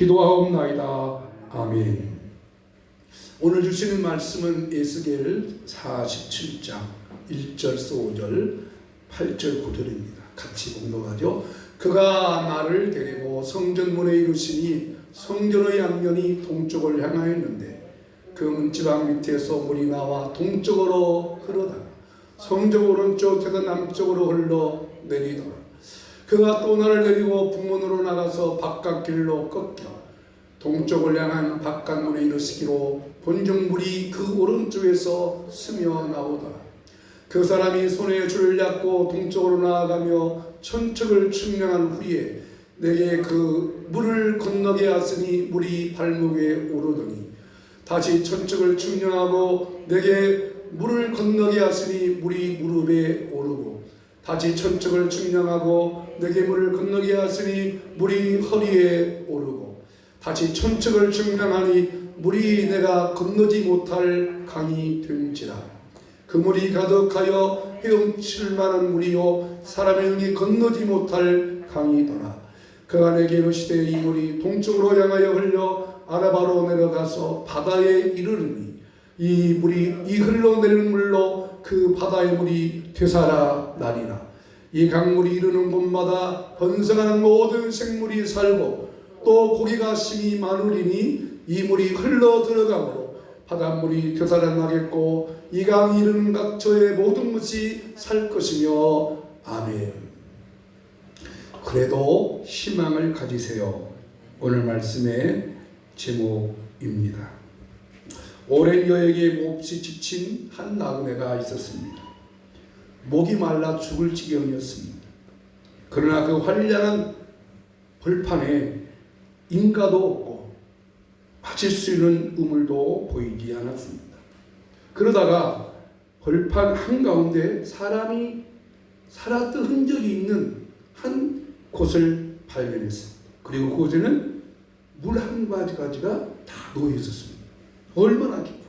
기도하옵나이다. 아멘. 오늘 주시는 말씀은 에스겔 47장 1절에서 5절, 8절, 9절입니다. 같이 봉독하죠. 그가 나를 데리고 성전문에 이르시니 성전의 양면이 동쪽을 향하였는데 그 문지방 밑에서 물이 나와 동쪽으로 흐르다가 성전 오른쪽에서 남쪽으로 흘러 내리더라. 그가 또 나를 데리고 북문으로 나가서 바깥길로 꺾여 동쪽을 향한 바깥문에 이르시기로 본중물이 그 오른쪽에서 스며 나오더라. 그 사람이 손에 줄을 잡고 동쪽으로 나아가며 천척을 측량한 후에 내게 그 물을 건너게 하시니 물이 발목에 오르더니 다시 천척을 측량하고 내게 물을 건너게 하시니 물이 무릎에 오르고 다시 천척을 측량하고 내게 물을 건너게 하시니 물이 허리에 오르고 다시 천척을 측량하니 물이 내가 건너지 못할 강이 된지라. 그 물이 가득하여 헤엄칠 만한 물이요 사람의 능히 건너지 못할 강이더라. 그가 내게 이르시되 이 물이 동쪽으로 향하여 흘려 아라바로 내려가서 바다에 이르르니 이 물이 이 흘러내리는 물로 그 바다의 물이 되살아 나리라. 이 강물이 이르는 곳마다 번성하는 모든 생물이 살고 또 고기가 심히 많으리니 이 물이 흘러 들어가므로 바닷물이 되살아나겠고 이 강이 이르는 각처의 모든 것이 살 것이며 아멘. 그래도 희망을 가지세요. 오늘 말씀의 제목입니다. 오랜 여행에 몹시 지친 한 나그네가 있었습니다. 목이 말라 죽을 지경이었습니다. 그러나 그 환량한 벌판에 인가도 없고 마실 수 있는 우물도 보이지 않았습니다. 그러다가 벌판 한가운데 사람이 살았던 흔적이 있는 한 곳을 발견했습니다. 그리고 그곳에는 물 한 가지가 다 놓여 있었습니다. 얼마나 기쁘겠어요.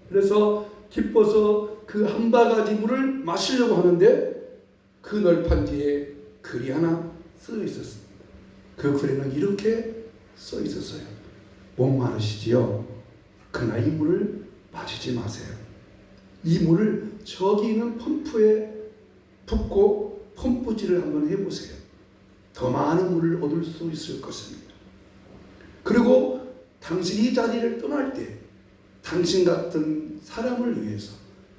그래서 기뻐서 그 한 바가지 물을 마시려고 하는데 그 널판 뒤에 글이 하나 써 있었습니다. 그 글에는 이렇게 써 있었어요. 목마르시지요? 그러나 이 물을 마시지 마세요. 이 물을 저기 있는 펌프에 붓고 펌프질을 한번 해보세요. 더 많은 물을 얻을 수 있을 것입니다. 그리고 당신이 이 자리를 떠날 때 당신 같은 사람을 위해서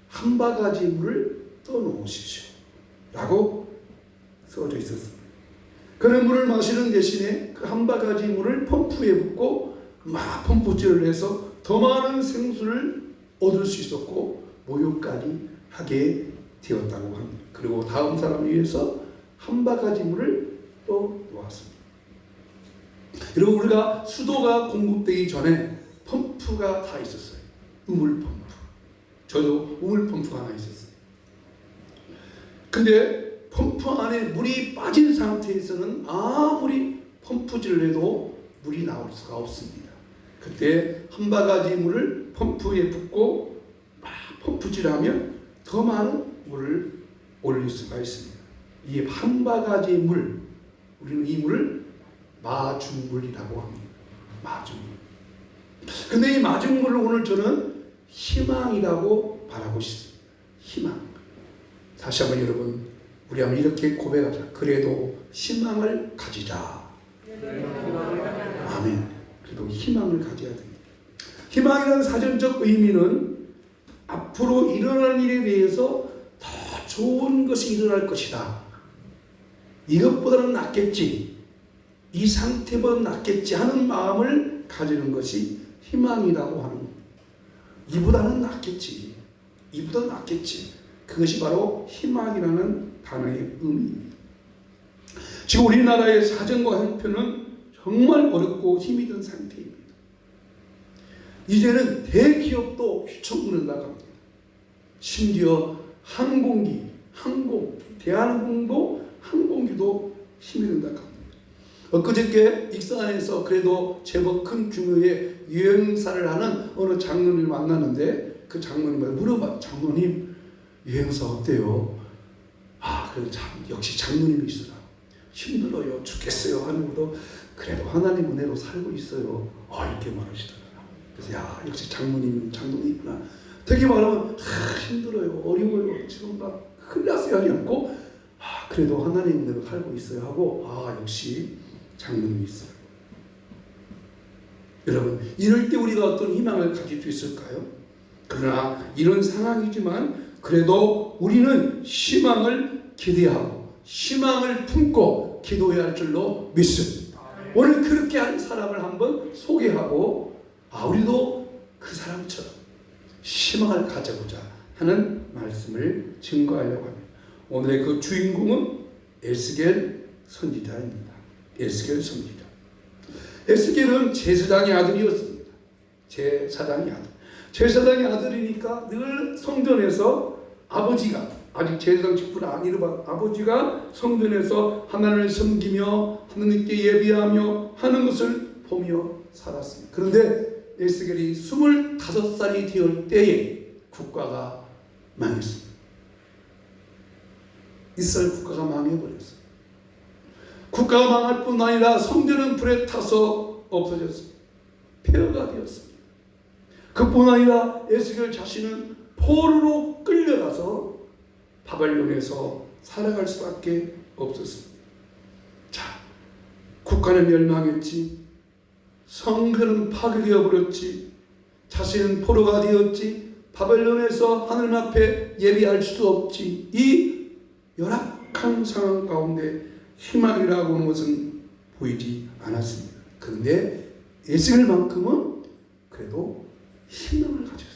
한 바가지 물을 떠놓으십시오 라고 써져 있었습니다. 그런 물을 마시는 대신에 그 한 바가지 물을 펌프에 붓고 막 펌프질을 해서 더 많은 생수를 얻을 수 있었고 목욕까지 하게 되었다고 합니다. 그리고 다음 사람을 위해서 한 바가지 물을 또 놓았습니다. 여러분, 우리가 수도가 공급되기 전에 펌프가 다 있었어요. 우물 펌프. 저도 우물 펌프가 하나 있었어요. 근데 펌프 안에 물이 빠진 상태에서는 아무리 펌프질을 해도 물이 나올 수가 없습니다. 그때 한 바가지 물을 펌프에 붓고 막 펌프질하면 더 많은 물을 올릴 수가 있습니다. 이 한 바가지 물, 우리는 이 물을 마중물이라고 합니다. 마중물. 근데 이 마중물을 오늘 저는 희망이라고 말하고 싶습니다. 희망. 다시 한번 여러분, 우리 한번 이렇게 고백하자. 그래도 희망을 가지자. 아멘. 그래도 희망을 가져야 됩니다. 희망이라는 사전적 의미는 앞으로 일어날 일에 대해서 더 좋은 것이 일어날 것이다. 이것보다는 낫겠지. 이 상태보다 낫겠지 하는 마음을 가지는 것이 희망이라고 하는 겁니다. 이보다는 낫겠지. 이보다 낫겠지. 그것이 바로 희망이라는 단어의 의미입니다. 지금 우리나라의 사정과 형편은 정말 어렵고 힘이 든 상태입니다. 이제는 대기업도 휘청거린다고 합니다. 심지어 대한항공도 항공기도 힘이 든다고 합니다. 엊그저께 익산에서 그래도 제법 큰 규모의 여행사를 하는 어느 장로님을 만났는데 그 장로님한테 물어봐. 장로님, 여행사 어때요? 그래도 역시 장로님이시더라. 힘들어요. 죽겠어요. 하는데도 그래도 하나님 은혜로 살고 있어요. 이렇게 말하시더라고요. 그래서 역시 장로님이구나. 되게 말하면 힘들어요, 어려워요, 지금 막 큰일 났어요 하지 않고 그래도 하나님 은혜로 살고 있어요 하고 역시 장로님이 있어요. 여러분, 이럴 때 우리가 어떤 희망을 가질 수 있을까요? 그러나 이런 상황이지만 그래도 우리는 희망을 기대하고 희망을 품고 기도해야 할 줄로 믿습니다. 오늘 그렇게 한 사람을 한번 소개하고 우리도 그 사람처럼 희망을 가져보자 하는 말씀을 증거하려고 합니다. 오늘의 그 주인공은 에스겔 선지자입니다. 에스겔 선지자. 에스겔은 제사장의 아들이었습니다. 제사장의 아들이니까 늘 성전에서 아버지가, 아직 제사장 직분이 아니라 아버지가 성전에서 하나님을 섬기며 하나님께 예배하며 하는 것을 보며 살았습니다. 그런데 에스겔이 25살이 되었을 때에 국가가 망했습니다. 이스라엘 국가가 망해버렸어요. 국가가 망할 뿐 아니라 성전은 불에 타서 없어졌습니다. 폐허가 되었습니다. 그뿐 아니라 에스겔 자신은 포로로 끌려가서 바벨론에서 살아갈 수밖에 없었습니다. 국가는 멸망했지, 성전은 파괴되어 버렸지, 자신은 포로가 되었지, 바벨론에서 하나님 앞에 예배할 수 없지. 이 열악한 상황 가운데 희망이라고 하는 것은 보이지 않았습니다. 그런데 에스겔만큼은 그래도 희망을 가졌어요.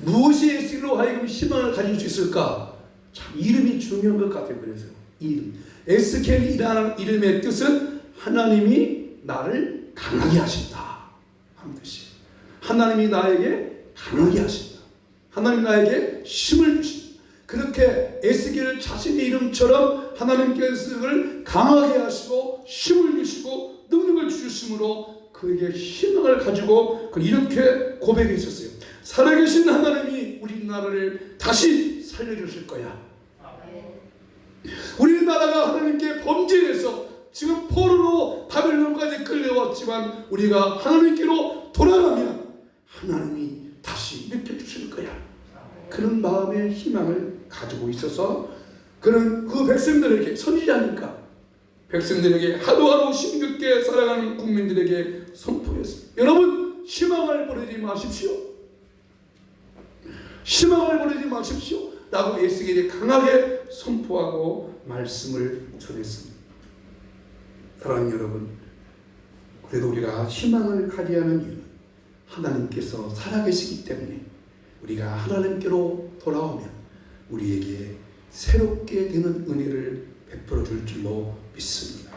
무엇이 에스겔로 하여금 희망을 가질 수 있을까? 참 이름이 중요한 것 같아요. 그래서 이름, 에스겔이라는 이름의 뜻은 하나님이 나를 강하게 하신다 하는 뜻이에요. 하나님이 나에게 강하게 하신다. 하나님이 나에게 힘을 주신다. 그렇게 에스겔 자신의 이름처럼 하나님께서 그를 강하게 하시고 힘을 주시고 능력을 주셨으므로 그에게 희망을 가지고 이렇게 고백했었어요. 살아계신 하나님이 우리나라를 다시 살려주실 거야. 우리나라가 하나님께 범죄해서 지금 포로로 바벨론까지 끌려왔지만 우리가 하나님께로 돌아가면 하나님이 다시 일으켜 주실 거야. 그런 마음의 희망을 가지고 있어서 그는 그 백성들에게, 선지자니까 백성들에게 하루하루 힘겹게 살아가는 국민들에게 선포했습니다. 여러분, 희망을 버리지 마십시오. 희망을 버리지 마십시오 라고 에스겔이 강하게 선포하고 말씀을 전했습니다. 사랑하는 여러분, 그래도 우리가 희망을 가져야 하는 이유는 하나님께서 살아계시기 때문에 우리가 하나님께로 돌아오면 우리에게 새롭게 되는 은혜를 베풀어 줄 줄로 믿습니다.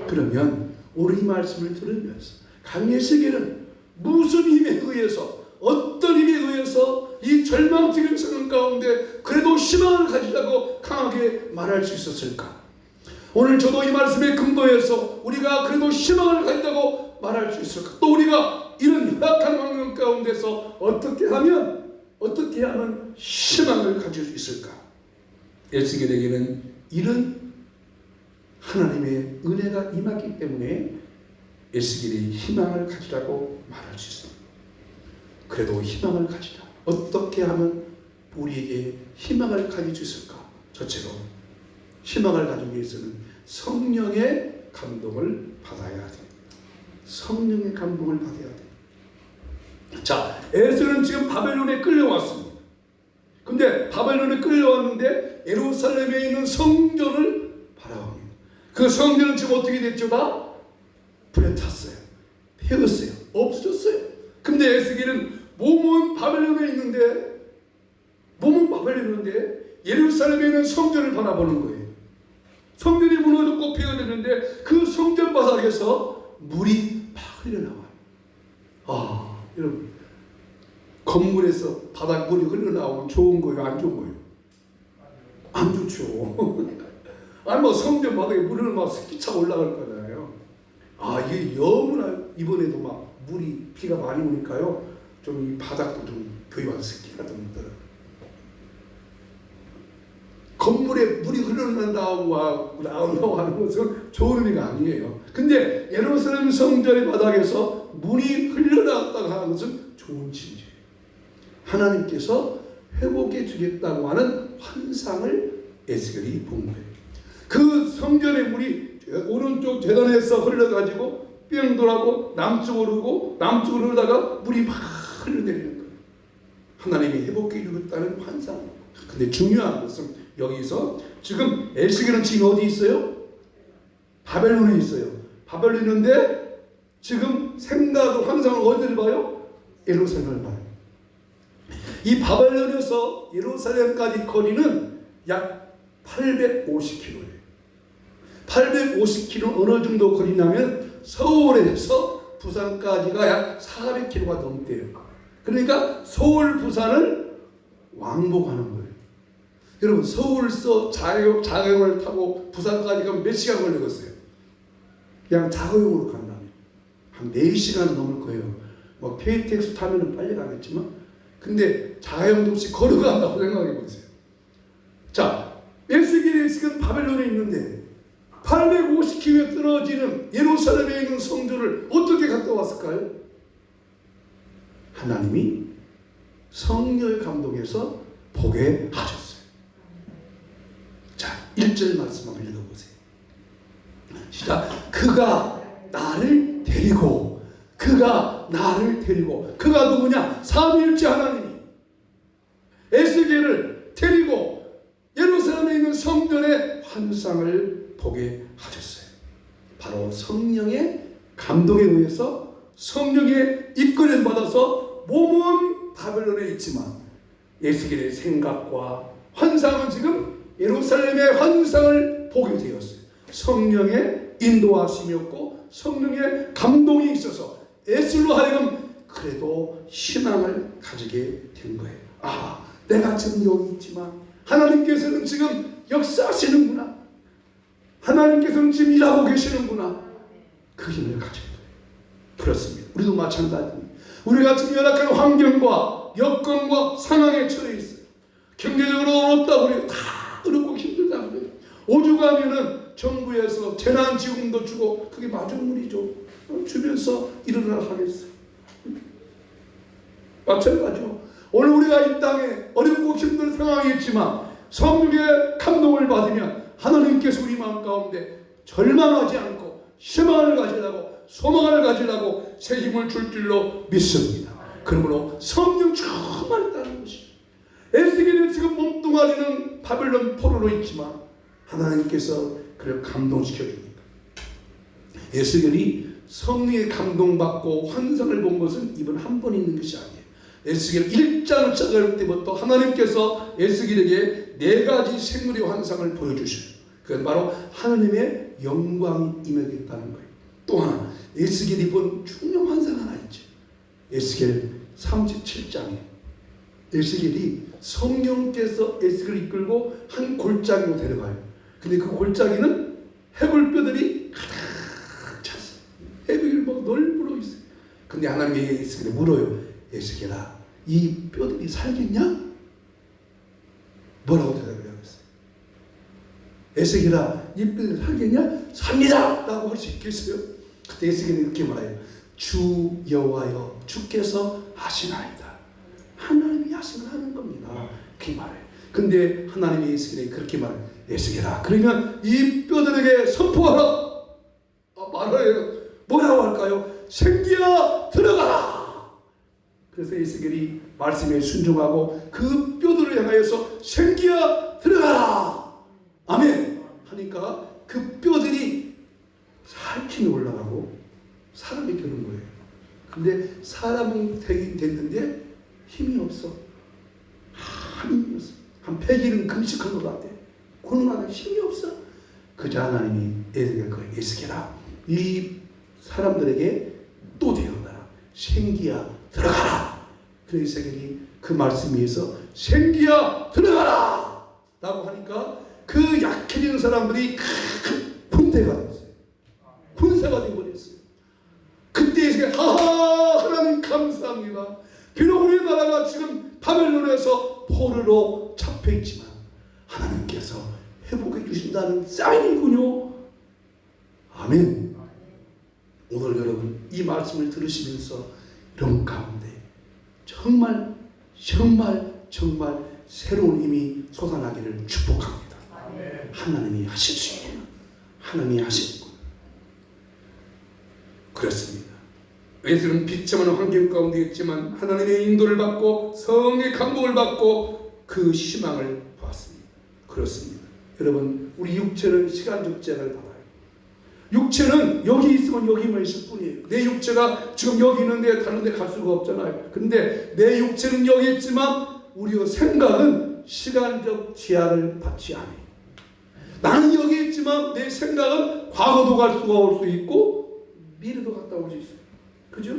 그러면 오늘 이 말씀을 들으면서 강에스겔은 무슨 힘에 의해서, 어떤 힘에 의해서 이 절망적인 상황 가운데 그래도 희망을 가지자고 강하게 말할 수 있었을까? 오늘 저도 이 말씀에 근거해서 우리가 그래도 희망을 가지자고 말할 수 있을까? 또 우리가 이런 열악한 환경 가운데서 어떻게 하면 희망을 가질 수 있을까? 에스겔에게는 이런 하나님의 은혜가 임하기 때문에 에스겔이 희망을 가지라고 말할 수 있습니다. 그래도 희망을 가지라. 어떻게 하면 우리에게 희망을 가질 수 있을까? 첫째로 희망을 가지기 위해서는 성령의 감동을 받아야 됩니다. 성령의 감동을 받아야 됩니다. 자, 에스겔은 지금 바벨론에 끌려왔습니다. 근데 바벨론에 끌려왔는데 예루살렘에 있는 성전을 바라봅니다. 그 성전은 지금 어떻게 됐죠? 다 불에 탔어요. 폐었어요. 없어졌어요. 근데 에스겔은 몸은 바벨론에 있는데 예루살렘에 있는 성전을 바라보는 거예요. 성전이 무너졌고 폐허됐는데 그 성전 바닥에서 물이 막 흘러나와요. 여러분, 건물에서 바닷물이 흘러나오면 좋은 거예요? 안 좋은 거예요? 안 좋죠. 성전 바닥에 물을 막 스키차 올라갈 거잖아요. 이게 너무나 이번에도 막 비가 많이 오니까요. 좀 이 바닥도 좀 교회와 스키가 좀 들어요. 건물에 물이 흘러나온다고 하는 것은 좋은 의미가 아니에요. 근데 예루살렘 성전의 바닥에서 물이 흘러나왔다고 하는 것은 좋은 징조예요. 하나님께서 회복해 주겠다고 하는 환상을 에스겔이 본 거예요. 그 성전의 물이 오른쪽 재단에서 흘러가지고 뿅 돌아고 남쪽으로 오고 남쪽으로 흐르다가 물이 막 흘러내리는 거예요. 하나님이 회복해 주겠다는 환상. 근데 중요한 것은 여기서 지금 에스겔은 지금 어디 있어요? 바벨론에 있어요. 바벨론에 있는데 지금 생각을 환상을 어디를 봐요? 예루살렘을 봐요. 이 바벨론에서 예루살렘까지 거리는 약 850km예요. 850km 어느 정도 거리냐면 서울에서 부산까지가 약 400km가 넘대요. 그러니까 서울 부산을 왕복하는 거예요. 여러분 서울서 자가용을 타고 부산까지 가면 몇 시간 걸리겠어요? 그냥 자가용으로 간다면 한 4시간 넘을 거예요. 뭐 KTX 타면 빨리 가겠지만 근데 자가용도 없이 걸어간다고 생각해 보세요. 자, 에스겔이 지금 바벨론에 있는데 850km 떨어지는 예루살렘에 있는 성전을 어떻게 갔다 왔을까요? 하나님이 성령의 감동에서 보게 하셨어요. 자, 1절 말씀 한번 읽어보세요. 시작. 그가 나를 데리고 그가 누구냐? 삼위일체 하나님이 에스겔을 데리고 예루살렘에 있는 성전의 환상을 보게 하셨어요. 바로 성령의 감동에 의해서 성령의 이끌림 받아서 몸은 바벨론에 있지만 에스겔의 생각과 환상은 지금 예루살렘의 환상을 보게 되었어요. 성령의 인도하심이었고 성령의 감동이 있어서 에스겔로 하여금 그래도 신앙을 가지게 된 거예요. 아, 내가 지금 여기 있지만 하나님께서는 지금 역사하시는구나. 하나님께서는 지금 일하고 계시는구나. 그 힘을 가져야 돼요. 그렇습니다. 우리도 마찬가지입니다. 우리가 지금 열악한 환경과 여건과 상황에 처해 있어요. 경제적으로 어렵다고 그래요. 다 어렵고 힘들다고 그래요. 오죽하면은 정부에서 재난지원금도 주고 그게 마중물이죠. 주면서 일어나라 하겠어요. 마찬가지죠. 오늘 우리가 이 땅에 어렵고 힘든 상황이 있지만 성령의 감동을 받으면 하나님께서 우리 마음 가운데 절망하지 않고 희망을 가지라고 소망을 가지라고 새 힘을 줄 줄로 믿습니다. 그러므로 성령 충만했다는 것이죠. 에스겔이 지금 몸뚱아리는 바벨론 포로로 있지만 하나님께서 그를 감동시켜줍니다. 에스겔이 성령의 감동받고 환상을 본 것은 이번 한 번 있는 것이 아니에요. 에스겔 1장을 시작할 때부터 하나님께서 에스겔에게 4가지 생물의 환상을 보여주셔요. 그건 바로 하나님의 영광이 임하겠다는 거예요. 또 하나 에스겔이 본 중요한 환상 하나 있죠. 에스겔 37장에 에스겔이 성령께서 에스겔을 이끌고 한 골짜기로 데려가요. 근데 그 골짜기는 해골뼈들이 가득 찼어요. 해골이 막 널브러 있어요. 근데 하나님이 에스겔에 물어요. 에스겔아, 이 뼈들이 살겠냐? 뭐라고 대답해요? 에스겔아, 이 뼈들이 살겠냐? 삽니다! 라고 할 수 있겠어요? 그때 에스겔이 이렇게 말해요. 주 여호와여, 주께서 하시나이다. 하나님이 하시면 하는 겁니다. 그렇게 말해요. 근데 하나님이 에스겔에게 그렇게 말해요. 에스겔아, 그러면 이 뼈들에게 선포하라. 말해요. 뭐라고 할까요? 생기야 들어가라. 그래서 에스겔이 말씀에 순종하고 그 뼈들을 향하여서 생기야 들어가라. 아멘. 하니까 그 뼈들이 살찐 올라가고 사람이 되는 거예요. 근데 사람이 되긴 됐는데 힘이 없어. 힘이 없어. 한 100일은 금식한 것 같아. 그놈한테 힘이 없어. 그저 하나님이 에스겔아, 이 사람들에게 또 되어라. 생기야 들어가라. 그래서 에스겔이 그 말씀 위에서 생기야 들어가라 라고 하니까 그 약해진 사람들이 큰 군대가 됐어요. 군사가 되어버렸어요. 그때 에스겔 하하, 하나님 감사합니다. 비록 우리나라가 지금 바벨론에서 포로로 잡혀있지만 하나님께서 주신다는 사인이군요. 아멘. 오늘 여러분 이 말씀을 들으시면서 이런 가운데 정말 새로운 힘이 솟아나기를 축복합니다. 하나님이 하실 수 있구나. 하나님이 하시는구나. 그렇습니다. 예수는 비참한 환경 가운데 있지만 하나님의 인도를 받고 성령의 감동을 받고 그 희망을 보았습니다. 그렇습니다. 여러분 우리 육체는 시간적 제약을 받아요. 육체는 여기 있으면 여기만 있을 뿐이에요. 내 육체가 지금 여기 있는데 다른 데 갈 수가 없잖아요. 근데 내 육체는 여기 있지만 우리의 생각은 시간적 제약을 받지 않아요. 나는 여기 있지만 내 생각은 과거도 갈 수가 올 수 있고 미래도 갔다 올 수 있어요. 그죠?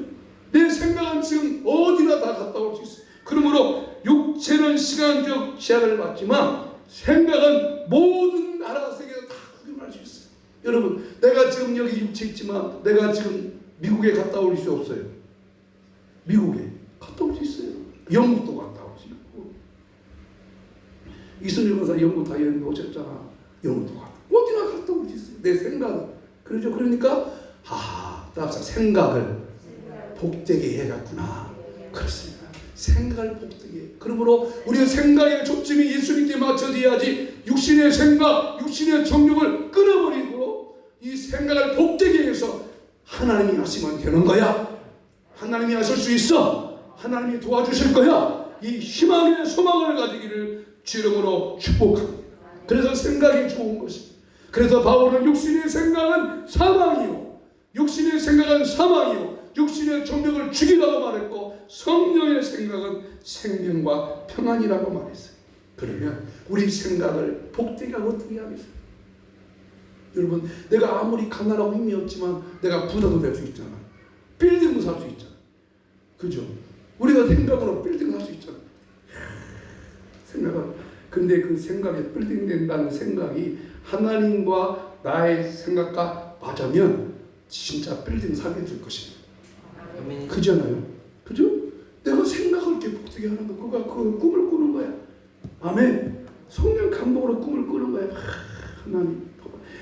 내 생각은 지금 어디나 다 갔다 올 수 있어요. 그러므로 육체는 시간적 제약을 받지만 생각은 모든 나라 세계에서 다 구경할 수 있어요. 여러분 내가 지금 여기 육체 있지만 내가 지금 미국에 갔다 올 수 없어요. 미국에 갔다 올 수 있어요. 영국도 갔다 올 수 있고 이순일 권사 영국 다 여행 오셨잖아. 영국도 갔다 어디나 갔다 올 수 있어요. 내 생각은 그렇죠. 그러니까 따라서 생각을 복되게 해갔구나. 그렇습니다. 생각을 복되게. 그러므로 우리의 생각의 초점이 예수님께 맞춰져야지 육신의 생각, 육신의 정욕을 끊어버리고 이 생각을 복되게 해서 하나님이 하시면 되는 거야. 하나님이 하실 수 있어. 하나님이 도와주실 거야. 이 희망의 소망을 가지기를 주름으로 축복합니다. 그래서 생각이 좋은 것입니다. 그래서 바울은 육신의 생각은 사망이요, 육신의 생각은 사망이요, 육신의 정욕을 죽이라고 말했고 성령의 생각은 생명과 평안이라고 말했어요. 그러면 우리 생각을 복되게 어떻게 하겠어요? 여러분 내가 아무리 가난하고 힘이 없지만 내가 부자도 될 수 있잖아. 빌딩도 살 수 있잖아. 그죠? 우리가 생각으로 빌딩 살 수 있잖아. 생각은 근데 그 생각에 빌딩 된다는 생각이 하나님과 나의 생각과 맞으면 진짜 빌딩 사게 될 것입니다. 그잖아요. 그죠? 내가 생각을 이렇게 복되게 하는 거, 그가 그 꿈을 꾸는 거야. 아멘. 성령 감동으로 꿈을 꾸는 거야. 하나님,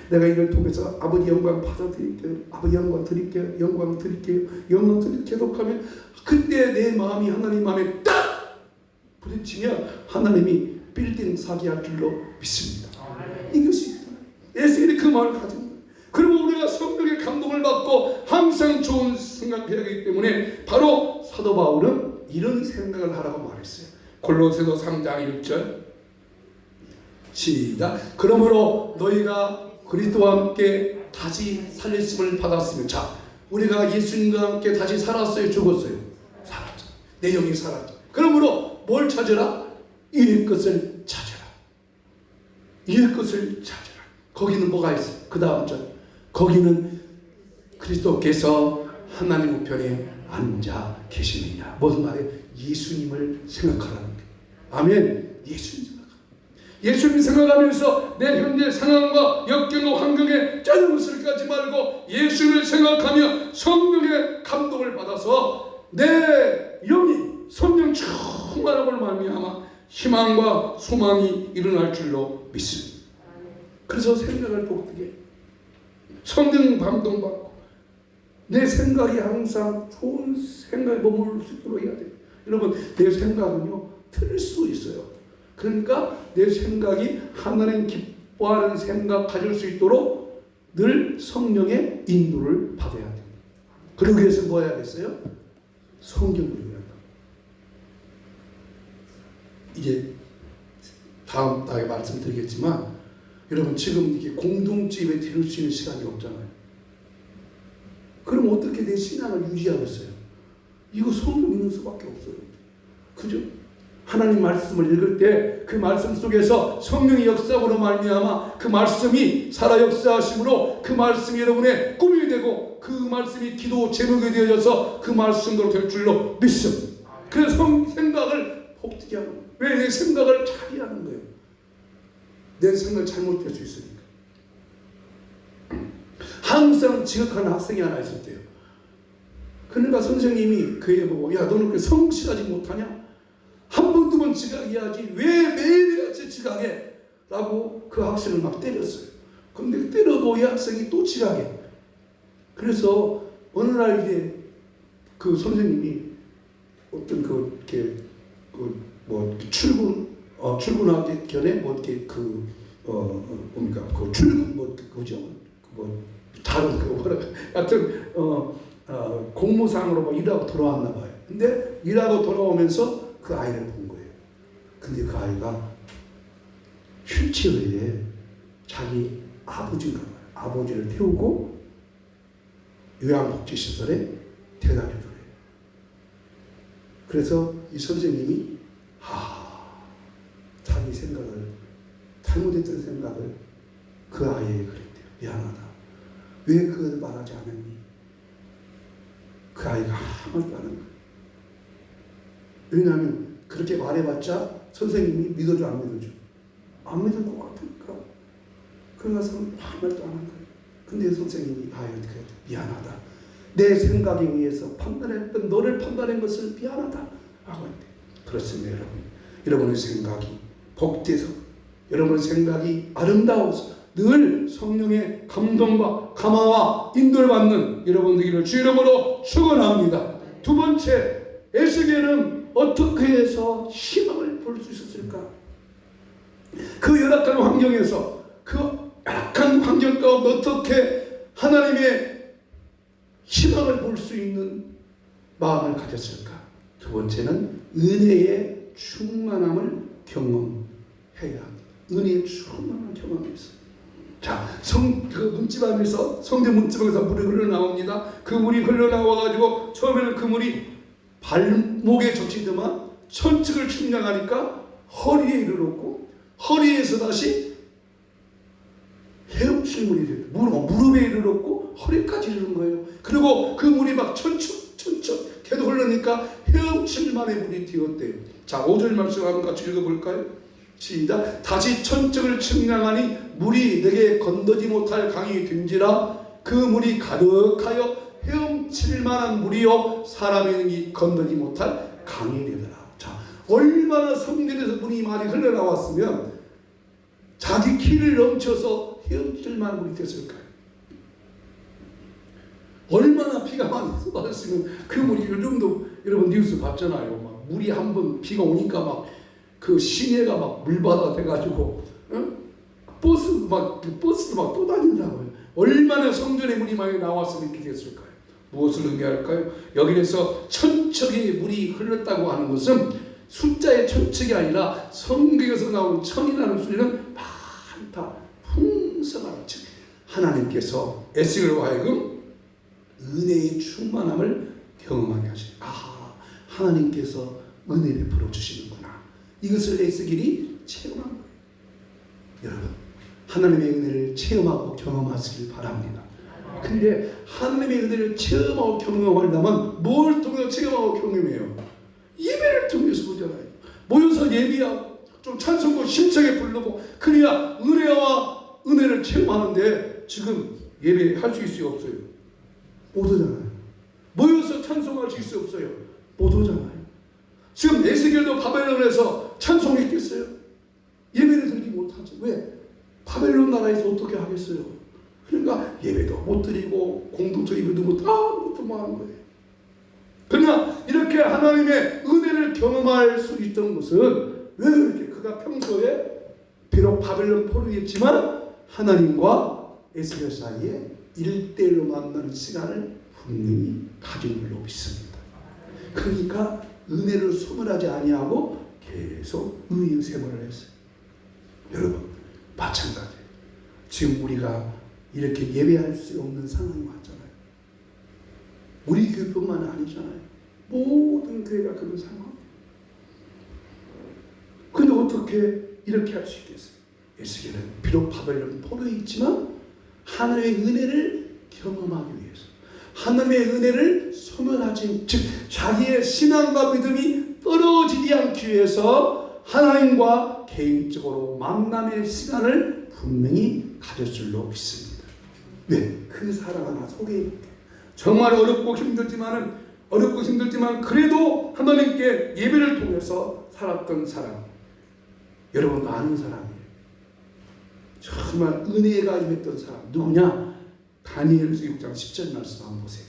내가 이걸 통해서 아버지 영광 받아드릴게요. 아버지 영광 드릴게요. 영광 드릴게요. 영광 드릴게요. 계속하면 그때 내 마음이 하나님 마음에 딱 부딪히면 하나님이 빌딩 사게 할 줄로 믿습니다. 이것이 에스겔이 그 마음을 가진 거예요. 그리고 우리가 성령의 감동을 받고 항상 좋은 생각해야 하기 때문에 바로 사도 바울은 이런 생각을 하라고 말했어요. 골로새서 3장 1절 시작. 그러므로 너희가 그리스도와 함께 다시 살리심을 받았으면, 자 우리가 예수님과 함께 다시 살았어요, 죽었어요? 살았죠. 내 영이 살았죠. 그러므로 뭘 찾으라? 이의 것을 찾으라. 이의 것을 찾으라. 거기는 뭐가 있어요? 그 다음 절 거기는 그리스도께서 하나님 우편에 앉아 계시느니라. 무슨 말이에요? 예수님을 생각하라는 거예요. 아멘. 예수님 생각하라. 예수님 생각하면서 내 현재 상황과 역경과 환경에 짜증을 까지 말고 예수님을 생각하며 성령의 감동을 받아서 내 영이 성령 충만함을 말미암아 희망과 소망이 일어날 줄로 믿습니다. 그래서 생각을 복되게 성령 감동받고 내 생각이 항상 좋은 생각에 머무를 수 있도록 해야 돼요. 여러분 내 생각은요 틀릴 수 있어요. 그러니까 내 생각이 하나님 기뻐하는 생각 가질 수 있도록 늘 성령의 인도를 받아야 됩니다. 그러기 위해서 뭐 해야겠어요? 성경을 읽어야 합니다. 이제 다음 달에 말씀드리겠지만 여러분 지금 이게 공동체에 들을 수 있는 시간이 없잖아요. 그럼 어떻게 내 신앙을 유지하겠어요? 이거 성경 읽는 수밖에 없어요. 그죠? 하나님 말씀을 읽을 때 그 말씀 속에서 성령의 역사로 말미암아 그 말씀이 살아 역사하심으로 그 말씀이 여러분의 꿈이 되고 그 말씀이 기도 제목이 되어져서 그 말씀대로 될 줄로 믿습니다. 그래서 생각을 복되게 하는 거예요. 왜? 내 생각을 잘 하는 거예요. 내 생각을 잘못될 수 있으니까. 항상 지각하는 학생이 하나 있었대요. 그러니까 선생님이 그 애 보고 야 너는 그 성실하지 못하냐? 한 번 두 번 지각해야지 왜 매일같이 지각해? 라고 그 학생을 막 때렸어요. 근데 때려도 이 학생이 또 지랄해. 그래서 어느 날 이제 그 선생님이 어떤 출근하기 전에 뭐 이렇게 뭡니까 그 출근 그죠 다른 뭐라 하여튼 공무상으로 뭐 일하고 돌아왔나 봐요. 근데 일하고 돌아오면서 그 아이를 본 거예요. 근데 그 아이가 휠체어에 자기 아버지인가 봐요. 아버지를 태우고 요양복지시설에 데려다 주더래요. 그래서 이 선생님이 자기 생각을 잘못했던 생각을 그 아이에게 그랬대요. 미안하다. 왜 그걸 말하지 않았니? 그 아이가 아무 말도 안 한 거예요. 왜냐하면 그렇게 말해봤자 선생님이 믿어줘 안 믿어줘? 안 믿을 것 같으니까. 그래서 아무 말도 안 한 거예요. 근데 선생님이 아이한테 미안하다. 내 생각에 의해서 판단했던 너를 판단한 것을 미안하다 하고 있대. 그렇습니다, 여러분. 여러분의 생각이 복돼서 여러분의 생각이 아름다워서 늘 성령의 감동과 감화와 인도를 받는 여러분 되기를 주 이름으로 축원합니다. 두 번째, 에스겔은 어떻게 해서 희망을 볼 수 있었을까? 그 열악한 환경에서 그 열악한 환경 가운데 어떻게 하나님의 희망을 볼 수 있는 마음을 가졌을까? 두 번째는 은혜의 충만함을 경험해야 합니다. 은혜의 충만함을 경험했어요. 자, 그 문지방에서 성전 문지방에서 물이 흘러나옵니다. 그 물이 흘러나와가지고 처음에는 그 물이 발목에 적시더만 천측을 측량하니까 허리에 이르렀고 허리에서 다시 헤엄칠 물이 됐다. 무릎에 이르렀고 허리까지 이르는 거예요. 그리고 그 물이 막 천척 계속 흘러니까 헤엄칠 만의 물이 되었대요. 자, 5절 말씀 한번 같이 읽어볼까요? 시작. 다시 천척을 측량하니 물이 내게 건너지 못할 강이 된지라 그 물이 가득하여 헤엄칠 만한 물이요 사람이 건너지 못할 강이 되더라. 자, 얼마나 성전에서 물이 많이 흘러나왔으면 자기 키를 넘쳐서 헤엄칠 만한 물이 됐을까요? 얼마나 비가 많이 쏟아졌으면 그 물이 요즘도 여러분 뉴스 봤잖아요. 막 물이 한번 비가 오니까 막 그 시내가 막 물바다 돼가지고 버스도 막 또 다닌다고요. 얼마나 성전에 물이 많이 나왔으면 이렇게 됐을까요? 무엇을 의미할까요? 여기에서 천척의 물이 흘렀다고 하는 것은 숫자의 천척이 아니라 성경에서 나온 천이라는 수리는 많다, 풍성하다. 즉 하나님께서 에스겔로 하여금 은혜의 충만함을 경험하게 하시고 하나님께서 은혜 베풀어 주시는구나. 이것을 에스겔이 체험한 거예요. 여러분, 하나님의 은혜를 체험하고 경험하시길 바랍니다. 근데 하나님의 은혜를 체험하고 경험하려면 뭘 통해서 체험하고 경험해요? 예배를 통해서 보잖아요. 모여서 예배하고 좀 찬송도 심차게 부르고 그래야 은혜와 은혜를 체험하는데 지금 예배할 수 있어요, 없어요? 못 오잖아요. 모여서 찬송할 수 있어요, 없어요? 못 오잖아요. 지금 에스겔도 바벨론에서 찬송했겠어요? 예배를 드리지 못하죠. 왜? 바벨론 나라에서 어떻게 하겠어요? 그러니까 예배도 못 드리고 공동체 예배도 아무것도 못 하는 거예요. 그러나 이렇게 하나님의 은혜를 경험할 수 있던 것은 왜 이렇게 그가 평소에 비록 바벨론 포로였지만 하나님과 에스겔 사이에 1대1로 만나는 시간을 분명히 가진 걸로 믿습니다. 그러니까 은혜를 소멸하지 아니하고 계속 의의 생활을 했어요. 여러분, 마찬가지예요. 지금 우리가 이렇게 예배할 수 없는 상황이 왔잖아요. 우리 교회뿐만 아니잖아요. 모든 교회가 그런 상황. 근데 어떻게 이렇게 할 수 있겠어요? 에스겔은 비록 바벨론 포로에 있지만 하나님의 은혜를 경험하기 위해서 하나님의 은혜를 소멸하지, 즉 자기의 신앙과 믿음이 떨어지지 않기 위해서 하나님과 개인적으로 만남의 시간을 분명히 가질 줄로 믿습니다. 왜? 그 사랑 하나 소개해볼게요. 정말 어렵고 힘들지만 그래도 하나님께 예배를 통해서 살았던 사람, 여러분도 아는 사람이에요. 정말 은혜가 임했던 사람 누구냐? 다니엘서 6장 10절 말씀 한번 보세요.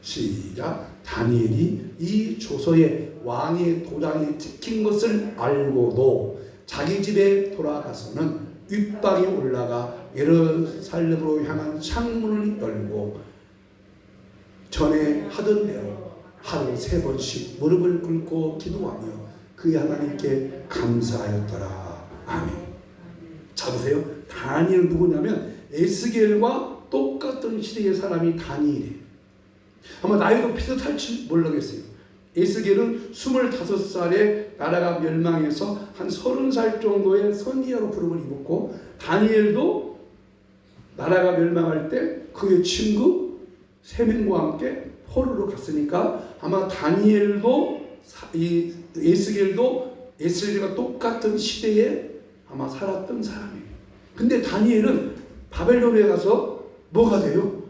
시작. 다니엘이 이 조서에 왕의 도장이 찍힌 것을 알고도 자기 집에 돌아가서는 윗방에 올라가 예루살렘으로 향한 창문을 열고 전에 하던 대로 하루 3번씩 무릎을 꿇고 기도하며 그 하나님께 감사하였더라. 아멘. 자 보세요. 다니엘은 누구냐면 에스겔과 똑같은 시대의 사람이 다니엘이에요. 아마 나이도 비슷할지 모르겠어요. 에스겔은 25살에 나라가 멸망해서 한 30살 정도의 선지자로 부름을 입었고, 다니엘도 나라가 멸망할 때 그의 친구 3명과 함께 포로로 갔으니까 아마 다니엘도 이 에스겔과 똑같은 시대에 아마 살았던 사람이에요. 근데 다니엘은 바벨론에 가서 뭐가 돼요?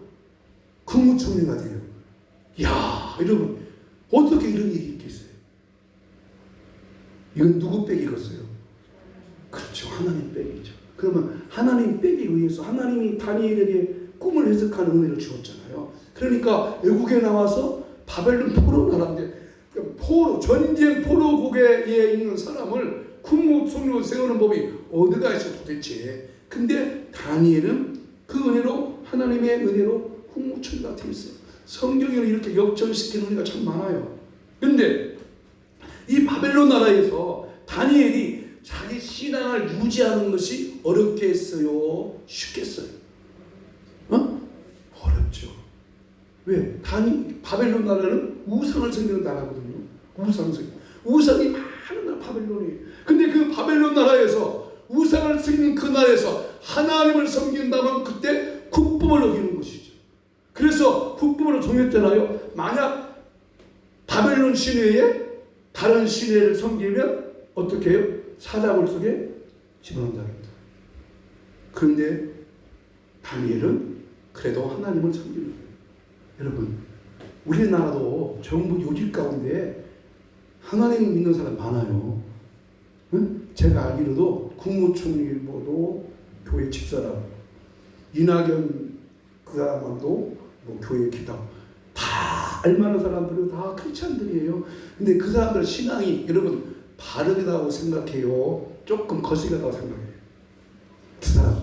국무총리가 돼요. 야, 여러분 어떻게 이런 일이 있겠어요? 이건 누구 빽이겠어요? 그렇죠, 하나님 빽이죠. 그러면 하나님 빽에 의해서 하나님이 다니엘에게 꿈을 해석하는 은혜를 주었잖아요. 그러니까 외국에 나와서 바벨론 포로 나라인데 전쟁 포로국에 있는 사람을 국무총리로 세우는 법이 어디가 있어 도대체. 근데 다니엘은 그 은혜로, 하나님의 은혜로 국무총리가 되어 있어요. 성경에는 이렇게 역전시키는 은혜가 참 많아요. 근데 이 바벨론 나라에서 다니엘이 자기 신앙을 유지하는 것이 어렵겠어요? 쉽겠어요? 어렵죠. 왜? 바벨론 나라는 우상을 섬기는 나라거든요. 우상이 많은 나라 바벨론이에요. 근데 그 바벨론 나라에서 우상을 섬기는 그 나라에서 하나님을 섬긴다면 그때 국법을 어기는 것이죠. 그래서 국법으로 정했잖아요. 만약 바벨론 시내에 다른 시내를 섬기면 어떻게 해요? 사자굴 속에 집어넣는다겠다. 그런데 다니엘은 그래도 하나님을 섬기는 거예요. 여러분, 우리나라도 정부 요직 가운데 하나님 믿는 사람 많아요. 응? 제가 알기로도 국무총리도 교회 집사라고, 이낙연 그 사람도 뭐 교회 기도, 다 알만한 사람들은 다 크리스찬들이에요. 근데 그 사람들 신앙이 여러분 바르다고 생각해요? 조금 거시기하다고 생각해요? 그 사람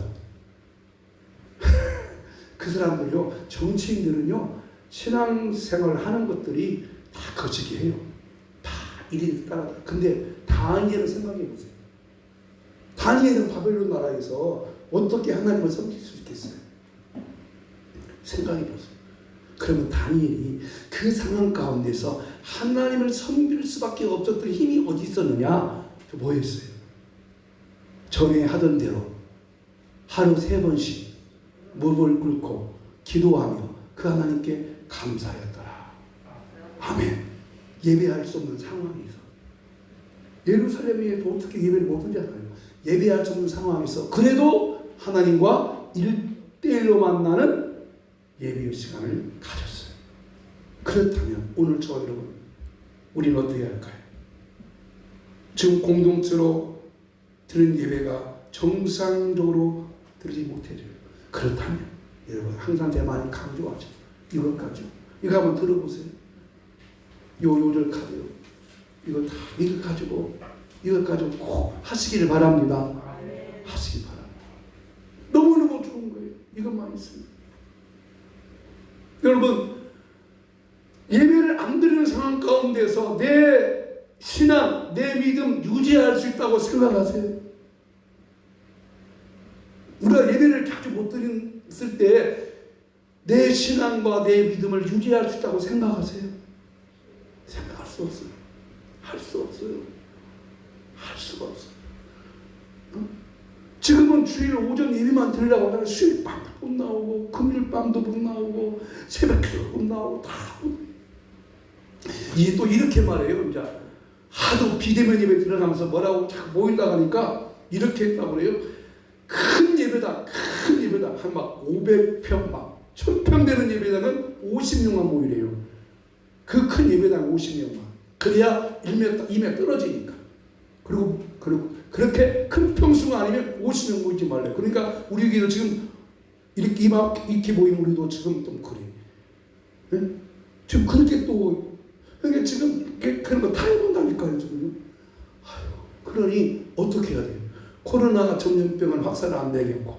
그 사람들요, 정치인들은요, 신앙생활을 하는 것들이 다 거시기해요. 다 일일이 따라. 근데 다니엘은 생각해 보세요. 다니엘은 바벨론 나라에서 어떻게 하나님을 섬길 수 있겠어요? 생각해 보세요. 그러면 다니엘이 그 상황 가운데서 하나님을 섬길 수밖에 없었던 힘이 어디 있었느냐? 뭐였어요? 전에 하던 대로 하루 3번씩 무릎을 꿇고 기도하며 그 하나님께 감사하였더라. 아멘. 예배할 수 없는 상황에서, 예루살렘에도 어떻게 예배를 못하잖아요. 예배할 수 없는 상황에서 그래도 하나님과 1대1로 만나는 예배의 시간을 가졌어요. 그렇다면 오늘 저와 여러분, 우리는 어떻게 할까요? 지금 공동체로 드린 예배가 정상적으로 드리지 못해져요. 그렇다면 여러분, 항상 제가 많이 강조하죠. 이것 가지고, 이거 한번 들어보세요. 요절 카드요. 이거 가지고 꼭 하시기를 바랍니다. 하시기 바랍니다. 너무너무 좋은 거예요. 이것만 있으면. 여러분, 예배를 안 드리는 상황 가운데서 내 신앙, 내 믿음 유지할 수 있다고 생각하세요? 우리가 예배를 자주 못 드렸을 때 내 신앙과 내 믿음을 유지할 수 있다고 생각하세요? 생각할 수 없어요. 할 수 없어요. 할 수가 없어요. 지금은 주일 오전 예배만 드리려고 하면 수요일 밤도 못 나오고, 금요일 밤도 못 나오고, 새벽 기도도 못 나오고, 다 못. 이게 또 이렇게 말해요. 이제 하도 비대면 예배 들어가면서 뭐라고 자꾸 모인다 하니까 이렇게 했다고 그래요. 큰 예배당 한 막 500평 막 1000평 되는 예배당은 50명만 모이래요. 그 큰 예배당 50명만. 그래야 임에 떨어지니까. 그리고 그렇게 큰 평수가 아니면 50명 모이지 말래요. 그러니까 우리 교회도 지금 이렇게 모인 우리도 지금 좀 그래. 네? 지금 그렇게 또 그러니까 지금 그런 거 다 해본다니까요 지금. 그러니 어떻게 해야 돼요? 코로나 전염병은 확산 안 되겠고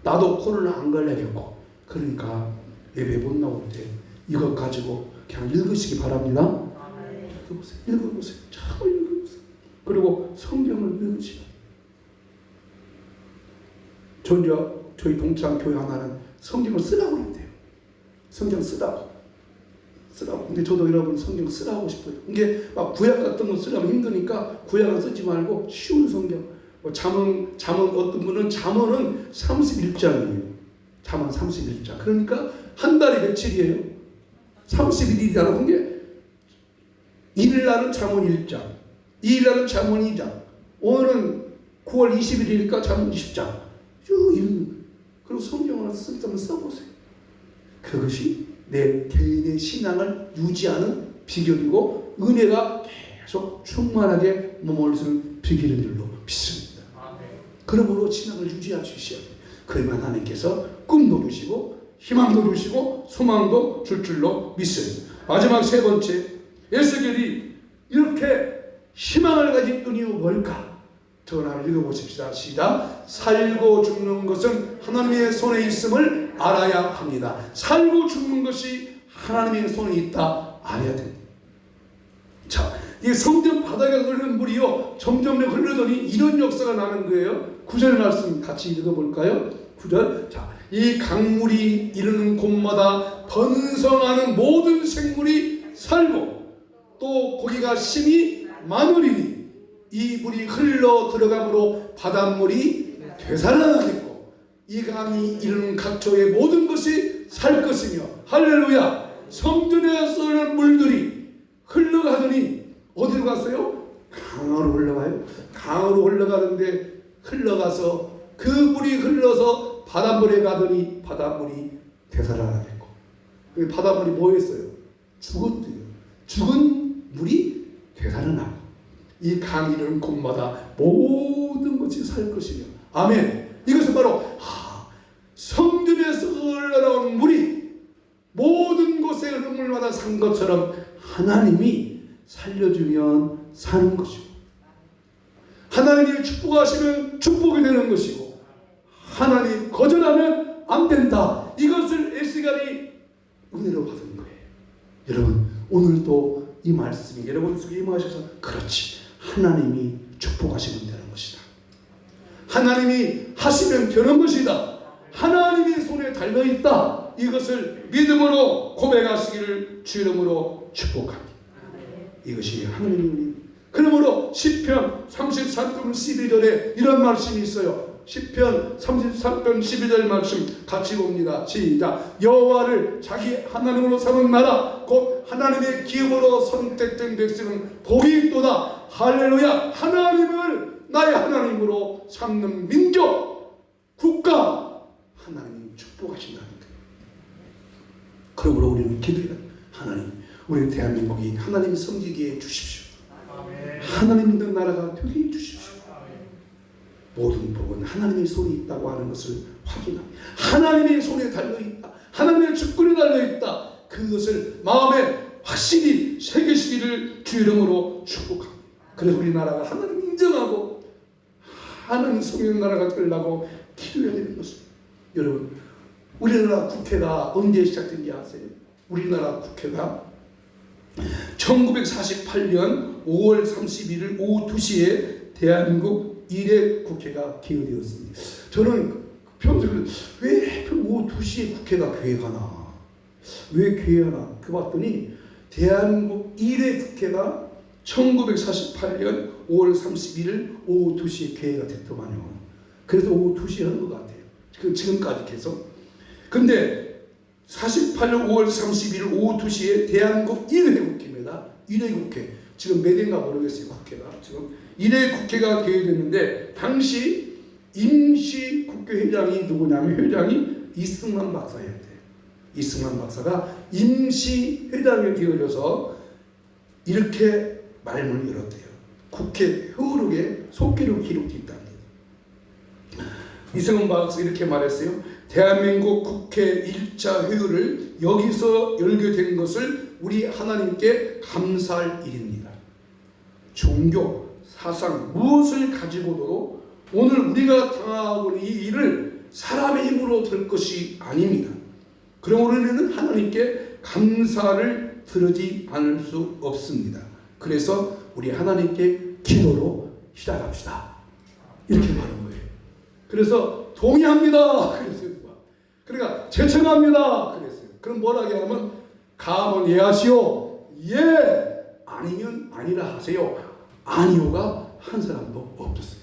나도 코로나 안 걸리겠고 그러니까 예배 못 나올 때 이것 가지고 그냥 읽으시기 바랍니다. 읽어보세요. 읽어보세요. 잘 읽어보세요. 그리고 성경을 읽으시라. 저희 동창 교회 하나는 성경을 쓰라고 그랬대요. 성경 쓰라고. 근데 저도 여러분 성경 쓰라고 싶어요. 이게 막 구약 같은 거 쓰려면 힘드니까 구약은 쓰지 말고 쉬운 성경. 잠언 어떤 분은 잠언은 31장이에요. 잠언 31장. 그러니까 한 달이 며칠이에요? 31일이라는 게 1일날은 잠언 1장, 2일날은 잠언 2장, 오늘은 9월 20일이니까 잠언 20장. 쭉 읽는 거예요. 그리고 성경을 쓰면 써보세요. 그것이 내 개인의 신앙을 유지하는 비결이고 은혜가 계속 충만하게 머물러 비결인 줄로 믿습니다. 그러므로 신앙을 유지할 수 있어야 돼요. 그러면 하나님께서 꿈도 주시고 희망도 주시고 소망도 줄 줄로 믿습니다. 마지막 세 번째, 에스겔이 이렇게 희망을 가진 이유가 뭘까? 저걸 한번 읽어보십시다. 시작. 살고 죽는 것은 하나님의 손에 있음을 알아야 합니다. 살고 죽는 것이 하나님의 손에 있다 알아야 됩니다. 자, 이 성전 바닥에 흐르는 물이요 점점 흐르더니 이런 역사가 나는 거예요. 9절 말씀 같이 읽어볼까요? 9절. 자, 이 강물이 이르는 곳마다 번성하는 모든 생물이 살고 또 고기가 심히 많으리니 이 물이 흘러 들어가므로 바닷물이 되살아나겠고 이 강이 이르는 각처의 모든 것이 살 것이며 할렐루야. 성전에서 흐르는 물들이 흘러가더니 어디로 갔어요? 강으로 흘러가요. 강으로 흘러가는데 흘러가서 그 물이 흘러서 바닷물에 가더니 바닷물이 되살아나겠고 바닷물이 뭐 했어요? 죽었대요. 죽은 물이 되살아나고 이 강이 이르는 곳마다 모든 것이 살 것이며 아멘. 이것은 바로 성전에서 흘러나온 물이 모든 곳에 흐르는 물마다 산 것처럼 하나님이 살려주면 사는 것이고 하나님이 축복하시면 축복이 되는 것이고 하나님 거절하면 안 된다. 이것을 에스겔이 은혜로 받은 거예요. 여러분 오늘도 이 말씀이 여러분 속에 임하셔서 그렇지 하나님이 축복하시면 되는 것이다. 하나님이 하시면 되는 것이다. 하나님의 손에 달려있다. 이것을 믿음으로 고백하시기를 주 이름으로 축복합니다. 이것이 하나님의 은혜입니다. 그러므로 시편 33편 12절에 이런 말씀이 있어요. 시편 33편 12절 말씀 같이 봅니다. 시작. 여호와를 자기 하나님으로 삼은 나라 곧 하나님의 기업으로 선택된 백성은 복이 있도다. 할렐루야. 하나님을 나의 하나님으로 삼는 민족 국가 하나님이 축복하신다는 거예요. 그러므로 우리는 기도해야 하나님 우리 대한민국이 하나님이 섬기게 해주십시오. 하나님 있는 나라가 되게 해주십시오. 모든 복은 하나님의 손에 있다고 하는 것을 확인합니다. 하나님의 손에 달려있다. 하나님의 주권에 달려있다. 그것을 마음에 확실히 새기시기를 주 이름으로 축복합니다. 그래서 우리나라가 하나님 인정하고 하나님 섬기는 나라가 되려고 기도해야 되는 것입니다. 여러분 우리나라 국회가 언제 시작된지 아세요? 우리나라 국회가 1948년 5월 31일 오후 2시에 대한민국 1회 국회가 개회되었습니다. 저는 평소에 왜 오후 2시에 국회가 개회하나? 왜 개회하나? 그 봤더니 대한민국 1회 국회가 1948년 5월 31일 오후 2시에 개회가 됐더만요. 그래서 오후 2시에 하는 것 같아요. 지금까지 계속. 근데 48년 5월 31일 오후 2시에 대한민국 1회 국회입니다. 1회 국회. 지금 몇 회인가 모르겠어요. 국회가. 지금 1회 국회가 개회됐는데 당시 임시 국회의장이 누구냐면 회장이 이승만 박사였대요. 이승만 박사가 임시 회장이 되어져서 이렇게 말문을 열었대요. 국회 흐르게 속기록 기록되어 있답니다. 이승훈 박사 이렇게 말했어요. 대한민국 국회 1차 회의를 여기서 열게 된 것을 우리 하나님께 감사할 일입니다. 종교, 사상 무엇을 가지고도 오늘 우리가 당하고 있는 이 일을 사람의 힘으로 될 것이 아닙니다. 그러므로 우리는 하나님께 감사를 드리지 않을 수 없습니다. 그래서 우리 하나님께 기도로 시작합시다. 이렇게 말한 거예요. 그래서 동의합니다. 그랬어요. 그러니까 제청합니다. 그랬어요. 그럼 뭐라고 하면 가면 예하시오. 예. 아니면 아니라 하세요. 아니오가 한 사람도 없었어요.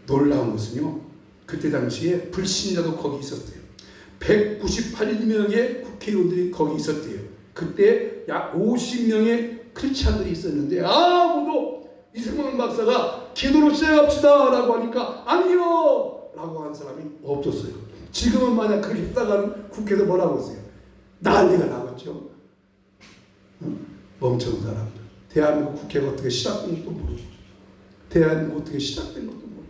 놀라운 것은요. 그때 당시에 불신자도 거기 있었대요. 198명의 국회의원들이 거기 있었대요. 그때 약 50명의 크리스찬들이 있었는데 아무도 이승만 박사가 기도로 시작합시다 라고 하니까 아니요 라고 한 사람이 없었어요. 지금은 만약 그렇게 했다가는 국회에서 뭐라고 했어요? 난리가 나겠죠. 멍청한 사람들. 대한민국 국회가 어떻게 시작된 것도 모르고 대한민국 어떻게 시작된 것도 모르고.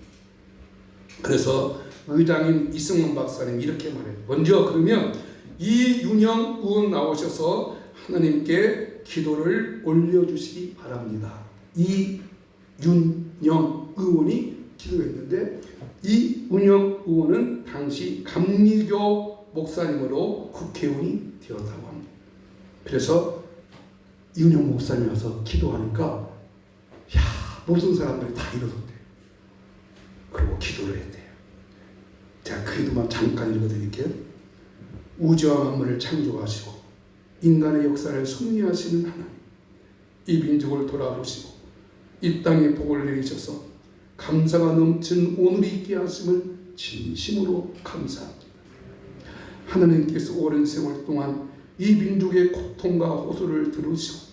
그래서 의장인 이승만 박사님 이렇게 말해요. 먼저 그러면 이윤영 의원 나오셔서 하나님께 기도를 올려주시기 바랍니다. 이윤영 의원이 기도했는데 이윤영 의원은 당시 감리교 목사님으로 국회의원이 되었다고 합니다. 그래서 이윤영 목사님이 와서 기도하니까 모든 사람들이 다 일어섰대요. 그리고 기도를 했대요. 제가 그래도만 잠깐 읽어드릴게요. 우주와 만물을 창조하시고 인간의 역사를 섭리하시는 하나님, 이 민족을 돌아보시고 이 땅에 복을 내리셔서 감사가 넘친 오늘이 있게 하심을 진심으로 감사합니다. 하나님께서 오랜 세월 동안 이 민족의 고통과 호소를 들으시고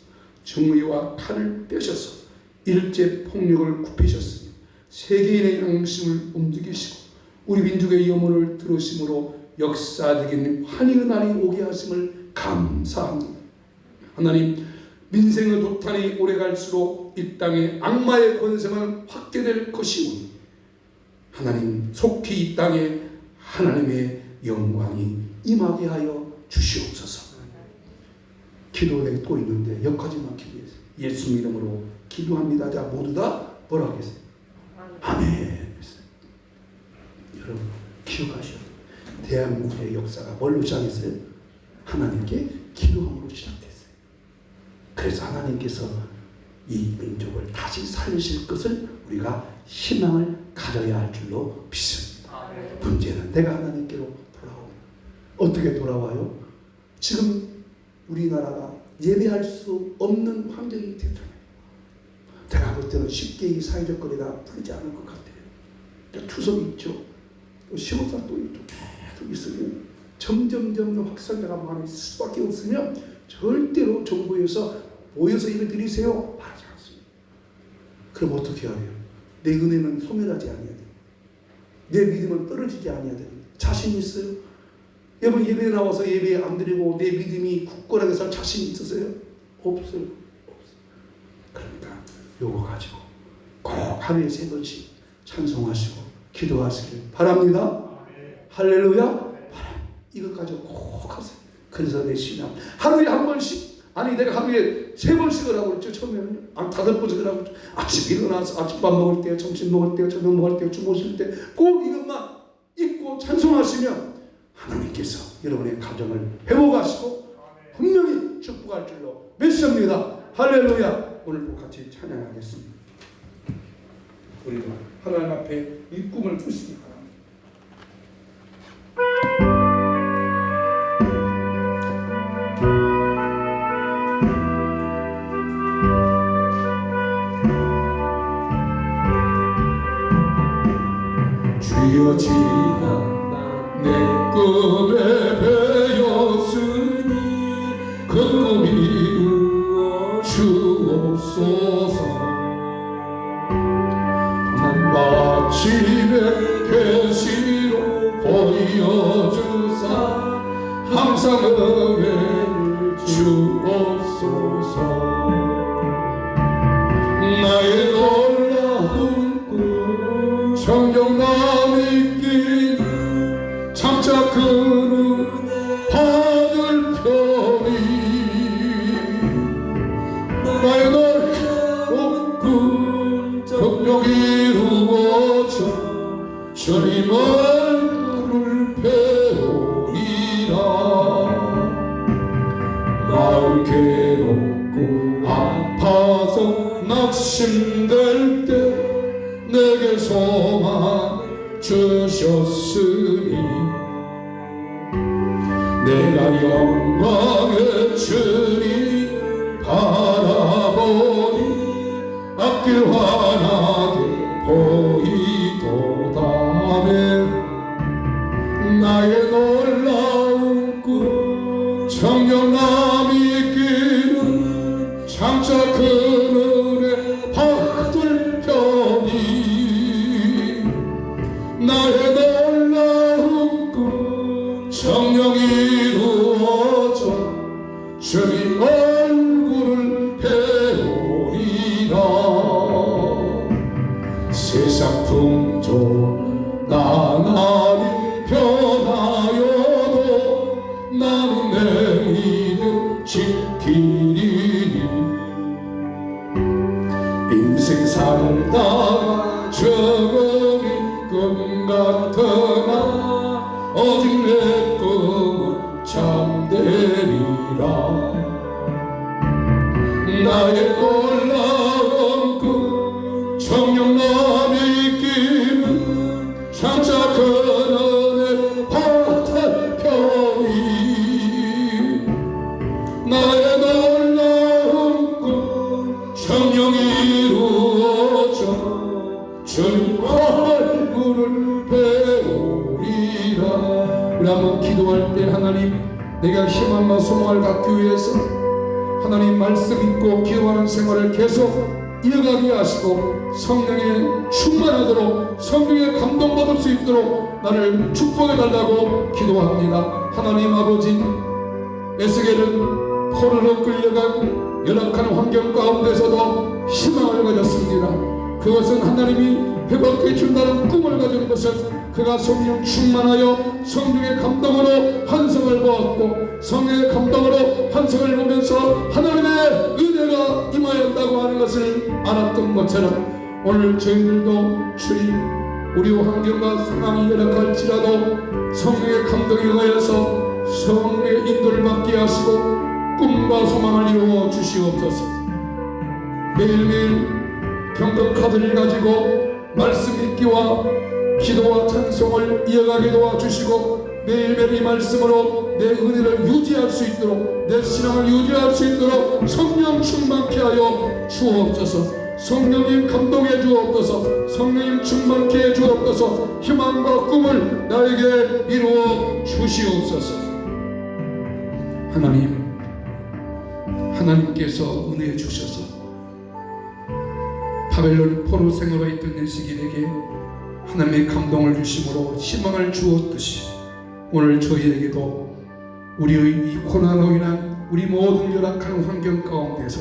정의와 칼을 빼셔서 일제 폭력을 굽히셨으니 세계인의 양심을 움직이시고 우리 민족의 염원을 들으심으로 역사적인 환희의 날이 오게 하심을 감사합니다. 하나님, 민생의 도탄이 오래갈수록 이 땅에 악마의 권세만 확대될 것이오니 하나님 속히 이 땅에 하나님의 영광이 임하게 하여 주시옵소서. 기도에 또 있는데 여기까지만 기도했어요. 예수 이름으로 기도합니다. 자, 모두 다 뭐라고 했어요? 아멘. 여러분 기억하셔야 돼요. 대한민국의 역사가 뭘로 시작했어요? 하나님께 기도함으로 시작됐어요. 그래서 하나님께서 이 민족을 다시 살리실 것을 우리가 희망을 가져야 할 줄로 믿습니다. 문제는 내가 하나님께로 돌아옵니다. 어떻게 돌아와요? 지금 우리나라가 예배할 수 없는 환경이 됐잖아요. 제가 볼 때는 쉽게 이 사회적 거리가 풀리지 않을 것 같아요. 추석이 있죠. 또 10월달 또 있죠. 계속 있으면 점점 확산자가 많을 수밖에 없으면 절대로 정부에서 모여서 예배 드리세요 말하지 않습니다. 그럼 어떻게 해야 돼요? 내 은혜는 소멸하지 아니해야 돼요. 내 믿음은 떨어지지 아니해야 돼요. 자신 있어요? 여러분 예배에 나와서 예배 안 드리고 내 믿음이 굳건하게 해서 자신 있으세요? 없어요. 그러니까 요거 가지고 꼭 하루에 3번씩 찬송하시고 기도하시길 바랍니다. 할렐루야. 이것 가지고 꼭 하세요. 그래서 내 신앙 하루에 한 번씩, 아니 내가 하루에 3번씩을 하고 있죠. 처음에는요. 5번씩을 하고 있죠. 아침 일어나서 아침밥 먹을 때, 점심 먹을 때, 저녁 먹을 때, 주무실 때 꼭 이것만 읽고 찬송하시면 하나님께서 여러분의 가정을 회복하시고 분명히 축복할 줄로 믿습니다. 할렐루야. 오늘도 같이 찬양하겠습니다. 우리도 하나님 앞에 이 꿈을 꾸시기 바랍니다. 주여 지나 내 꿈에 배었으니 그 꿈이 이루어 주옵소서. 마침에 계시로 보여주사 항상 은혜를 주옵소서. 나의 낙심될 때 내게 소망 주셨으니 내가 영광의 주님 바라보니 앞길 환하게 보이도다네. 나의 놀라운 꿈 청량함이 끼는 장차 그늘에 받들 편이 나의 놀라운 꿈 청량 이루어져 주님 얼굴을 배우리라. 세상 풍조 나날이 변하여도 나는 내 믿음 지키리니 인생 살다가 적응이 꿈 같으나 오직 내 꿈은 참되리라. 나의 놀라운 꿈 청량함이 끼는 장차 그늘에 받들 편이 나의 놀라운 꿈 청량히 이루어져 주님 얼굴을 배우리라. 우리 한번 기도할 때 하나님, 내가 희망과 소망을 갖기 위해서 하나님 말씀 읽고 기도하는 생활을 계속 이어가게 하시고 성령에 충만하도록 성령에 감동받을 수 있도록 나를 축복해 달라고 기도합니다. 하나님 아버지, 에스겔은 포로로 끌려간 열악한 환경 가운데서도 희망을 가졌습니다. 그것은 하나님이 회복해 준다는 꿈을 가진 것은 그가 성령 충만하여 성령의 감동으로 환상을 보았고 성령의 감동으로 환상을 보면서 하나님의 은혜가 임하였다고 하는 것을 알았던 것처럼 오늘 저희들도 주님, 우리 환경과 상황이 열악할지라도 성령의 감동에 의하여서 성령의 인도를 받게 하시고 꿈과 소망을 이루어 주시옵소서. 매일매일 경건 카드를 가지고 말씀 읽기와 기도와 찬송을 이어가게 도와주시고 매일매일 이 말씀으로 내 은혜를 유지할 수 있도록 내 신앙을 유지할 수 있도록 성령 충만케 하여 주옵소서. 성령님 감동해 주옵소서. 성령님 충만케 해 주옵소서. 희망과 꿈을 나에게 이루어 주시옵소서. 하나님께서 은혜해 주셔서 바벨론 포로 생활에 있던 에스겔에게 하나님의 감동을 주심으로 희망을 주었듯이 오늘 저희에게도 우리의 이 코로나로 인한 우리 모든 열악한 환경 가운데서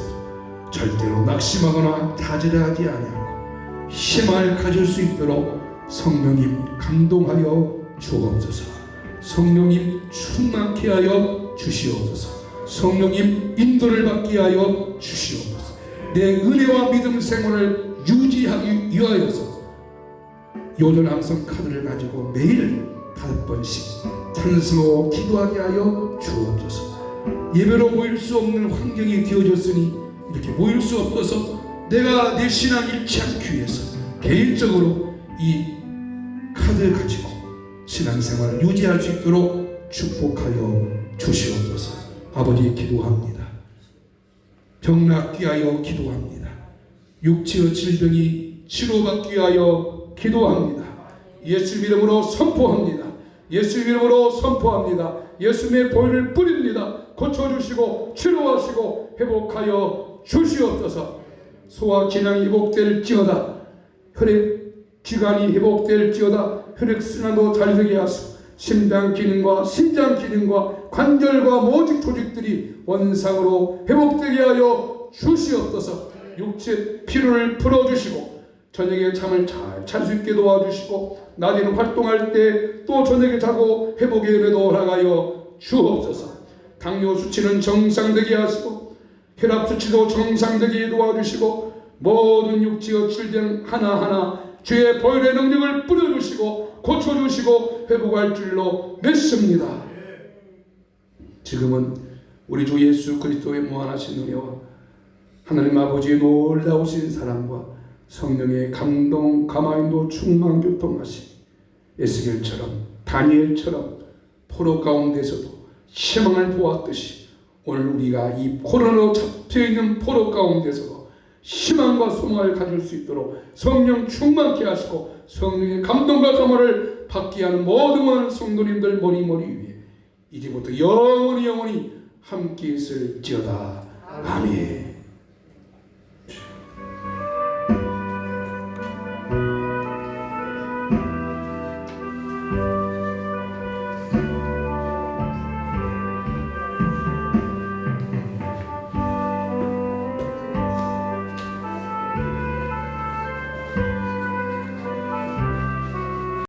절대로 낙심하거나 좌절하지 아니하고 희망을 가질 수 있도록 성령님 감동하여 주옵소서. 성령님 충만케 하여 주시옵소서. 성령님 인도를 받게 하여 주시옵소서. 내 은혜와 믿음 생활을 유지하기 위하여서 요전 암송 카드를 가지고 매일 5번씩 찬송하고 기도하게 하여 주옵소서. 예배로 모일 수 없는 환경이 되어졌으니 이렇게 모일 수 없어서 내가 내 신앙 잃지 않기 위해서 개인적으로 이 카드를 가지고 신앙생활을 유지할 수 있도록 축복하여 주시옵소서. 아버지 기도합니다. 병 낫기 위하여 기도합니다. 육체의 질병이 치료받기 위하여 기도합니다. 예수 이름으로 선포합니다. 예수 이름으로 선포합니다. 예수님의 보혈을 뿌립니다. 고쳐주시고 치료하시고 회복하여 주시옵소서. 소화 기능이 회복될지어다. 혈액 기관이 회복될지어다. 혈액순환도 잘 되게 하시고 심장 기능과 신장 기능과 관절과 모든 조직들이 원상으로 회복되게 하여 주시옵소서. 육체 피로를 풀어주시고 저녁에 잠을 잘 잘 수 있게 도와주시고 낮에는 활동할 때 또 저녁에 자고 회복의 은혜도 허락하여 주옵소서. 당뇨 수치는 정상되게 하시고 혈압 수치도 정상되게 도와주시고 모든 육체의 질병 하나하나 주의 보혈의 능력을 뿌려주시고 고쳐주시고 회복할 줄로 믿습니다. 지금은 우리 주 예수 그리스도의 무한하신 은혜와 하나님 아버지의 놀라우신 사랑과 성령의 감동, 가마인도 충만 교통하심, 에스겔처럼 다니엘처럼 포로 가운데서도 희망을 보았듯이 오늘 우리가 이 포로로 잡혀있는 포로 가운데서도 희망과 소망을 가질 수 있도록 성령 충만케 하시고 성령의 감동과 감화를 받게 하는 모든 성도님들 머리 위에 이제부터 영원히 함께 있을지어다. 아멘.